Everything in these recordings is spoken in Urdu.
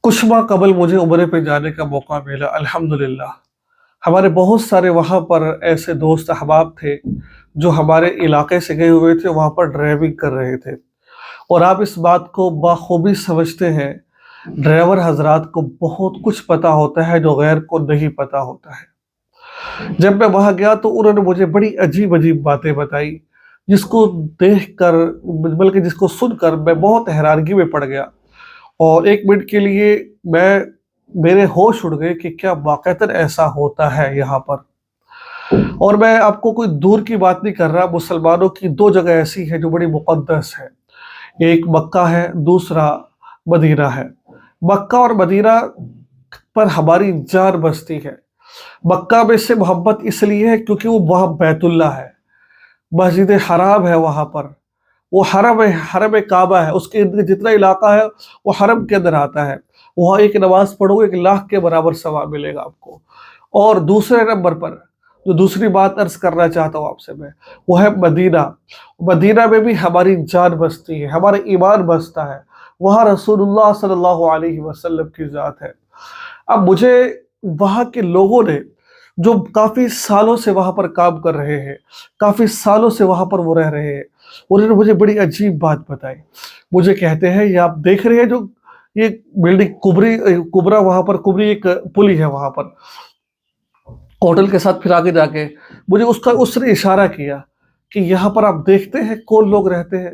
کچھ ماہ قبل مجھے عمرے پہ جانے کا موقع ملا الحمدللہ۔ ہمارے بہت سارے وہاں پر ایسے دوست احباب تھے جو ہمارے علاقے سے گئے ہوئے تھے، وہاں پر ڈرائیونگ کر رہے تھے، اور آپ اس بات کو بخوبی سمجھتے ہیں، ڈرائیور حضرات کو بہت کچھ پتا ہوتا ہے جو غیر کو نہیں پتا ہوتا ہے۔ جب میں وہاں گیا تو انہوں نے مجھے بڑی عجیب عجیب باتیں بتائی، جس کو دیکھ کر بلکہ جس کو سن کر میں بہت حیرانگی میں پڑ گیا، اور ایک منٹ کے لیے میرے ہوش اڑ گئے کہ کیا واقعتاً ایسا ہوتا ہے یہاں پر۔ اور میں آپ کو کوئی دور کی بات نہیں کر رہا، مسلمانوں کی دو جگہ ایسی ہیں جو بڑی مقدس ہے، ایک مکہ ہے، دوسرا مدینہ ہے۔ مکہ اور مدینہ پر ہماری جان بستی ہے۔ مکہ میں سے محبت اس لیے ہے کیونکہ وہ وہاں بیت اللہ ہے، مسجد حرام ہے، وہاں پر وہ حرم ہے، حرم کعبہ ہے، اس کے جتنا علاقہ ہے وہ حرم کے اندر آتا ہے، وہاں ایک نماز پڑھو گے 1,00,000 کے برابر ثواب ملے گا آپ کو۔ اور دوسرے نمبر پر جو دوسری بات عرض کرنا چاہتا ہوں آپ سے میں، وہ ہے مدینہ۔ مدینہ میں بھی ہماری جان بستی ہے، ہمارا ایمان بستا ہے، وہاں رسول اللہ صلی اللہ علیہ وسلم کی ذات ہے۔ اب مجھے وہاں کے لوگوں نے جو کافی سالوں سے وہاں پر کام کر رہے ہیں، کافی سالوں سے وہاں پر وہ رہ رہے ہیں، انہوں نے مجھے بڑی عجیب بات بتائی۔ مجھے کہتے ہیں یہ آپ دیکھ رہے ہیں جو یہ بلڈنگ کبرا، وہاں پر کبری ایک پلی ہے وہاں پر ہوٹل کے ساتھ، پھر آگے جا کے مجھے اس نے اشارہ کیا کہ یہاں پر آپ دیکھتے ہیں کون لوگ رہتے ہیں۔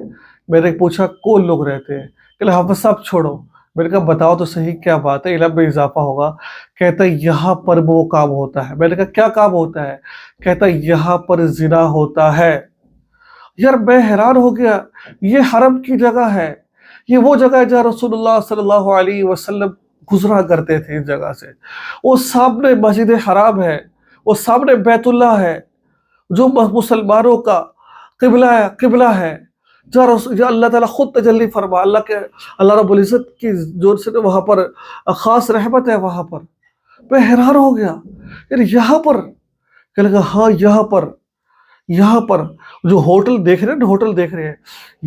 میں نے پوچھا کون لوگ رہتے ہیں؟ کہ حافظ صاحب چھوڑو، میں نے کہا بتاؤ تو صحیح کیا بات ہے، علم میں اضافہ ہوگا۔ کہتا ہے یہاں پر وہ کام ہوتا ہے۔ میں نے کہا کیا کام ہوتا ہے؟ کہتا ہے یہاں پر زنا ہوتا ہے۔ یار میں حیران ہو گیا، یہ حرم کی جگہ ہے، یہ وہ جگہ ہے جہاں رسول اللہ صلی اللہ علیہ وسلم گزرا کرتے تھے اس جگہ سے، وہ سامنے مسجد حرام ہے، وہ سامنے بیت اللہ ہے جو مسلمانوں کا قبلہ ہے، جہاں اللہ تعالیٰ خود تجلی فرما، اللہ رب العزت کی جو سے وہاں پر خاص رحمت ہے وہاں پر۔ میں حیران ہو گیا، یار یہاں پر؟ کہنے لگا ہاں یہاں پر جو ہوٹل دیکھ رہے ہیں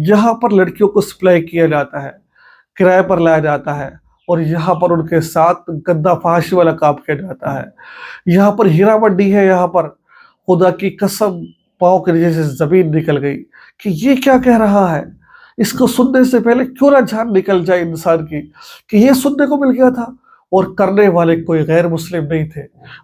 یہاں پر لڑکیوں کو سپلائی کیا جاتا ہے، کرائے پر لایا جاتا ہے، اور یہاں پر ان کے ساتھ گندہ فحاشی والا کام کیا جاتا ہے۔ یہاں پر ہیرا منڈی ہے، یہاں پر خدا کی قسم پاؤں کے نیچے سے زمین نکل گئی کہ یہ کیا کہہ رہا ہے۔ اس کو سننے سے پہلے کیوں نہ جان نکل جائے انسان کی کہ یہ سننے کو مل گیا تھا، اور کرنے والے کوئی غیر مسلم نہیں تھے۔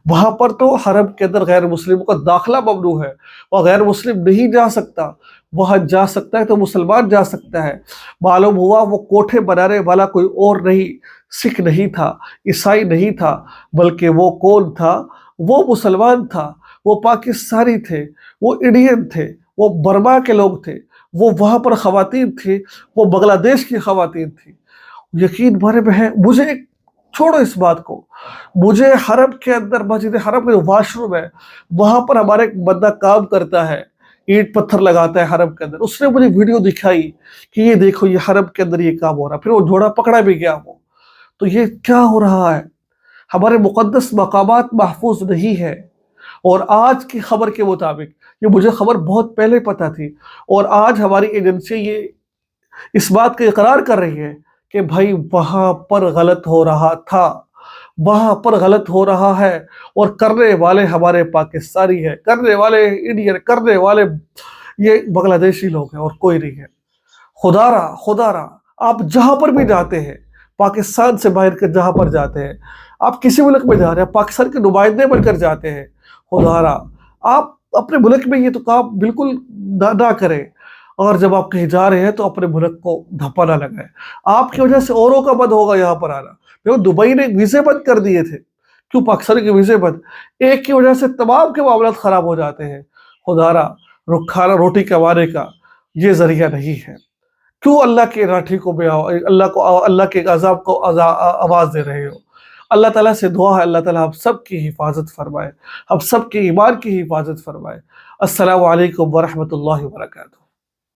وہاں پر تو حرم کے اندر غیر مسلموں کا داخلہ ممنوع ہے، اور غیر مسلم نہیں جا سکتا، وہاں جا سکتا ہے تو مسلمان جا سکتا ہے۔ معلوم ہوا وہ کوٹھے بنانے والا کوئی اور نہیں، سکھ نہیں تھا، عیسائی نہیں تھا، بلکہ وہ کون تھا؟ وہ مسلمان تھا، وہ پاکستانی تھے، وہ انڈین تھے، وہ برما کے لوگ تھے، وہ وہاں پر خواتین تھی، وہ بنگلہ دیش کی خواتین تھی۔ یقین بارے میں ہے مجھے، چھوڑو اس بات کو، مجھے حرم کے اندر مسجد حرم میں واش روم ہے، وہاں پر ہمارا ایک بندہ کام کرتا ہے، اینٹ پتھر لگاتا ہے حرم کے اندر، اس نے مجھے ویڈیو دکھائی کہ یہ دیکھو یہ حرم کے اندر یہ کام ہو رہا ہے، پھر وہ جھوڑا پکڑا بھی گیا وہ۔ تو یہ کیا ہو رہا ہے؟ ہمارے مقدس مقامات محفوظ نہیں ہے۔ اور آج کی خبر کے مطابق، یہ مجھے خبر بہت پہلے پتہ تھی، اور آج ہماری ایجنسی یہ اس بات کا اقرار کر رہی ہے کہ بھائی وہاں پر غلط ہو رہا تھا، وہاں پر غلط ہو رہا ہے، اور کرنے والے ہمارے پاکستانی ہیں، کرنے والے انڈین، کرنے والے یہ بنگلہ دیشی لوگ ہیں، اور کوئی نہیں ہے۔ خدا را آپ جہاں پر بھی جاتے ہیں، پاکستان سے باہر کے جہاں پر جاتے ہیں، آپ کسی ملک میں جا رہے ہیں، پاکستان کے نمائندے بن کر جاتے ہیں، خدا را آپ اپنے ملک میں یہ تو کام بالکل نہ کریں، اور جب آپ کہیں جا رہے ہیں تو اپنے ملک کو دھپا نہ لگائیں۔ آپ کی وجہ سے اوروں کا بند ہوگا یہاں پر آنا۔ دیکھو دبئی نے ویزے بند کر دیے تھے، کیوں؟ پاکستان کے ویزے بند، ایک کی وجہ سے تمام کے معاملات خراب ہو جاتے ہیں۔ خدا را کھانا روٹی کمانے کا یہ ذریعہ نہیں ہے، کیوں اللہ کے راٹھی کو اللہ کے عذاب کو آواز دے رہے ہو؟ اللہ تعالیٰ سے دعا ہے اللہ تعالیٰ ہم سب کی حفاظت فرمائے، ہم سب کے ایمان کی حفاظت فرمائے۔ السلام علیکم ورحمۃ اللہ وبرکاتہ۔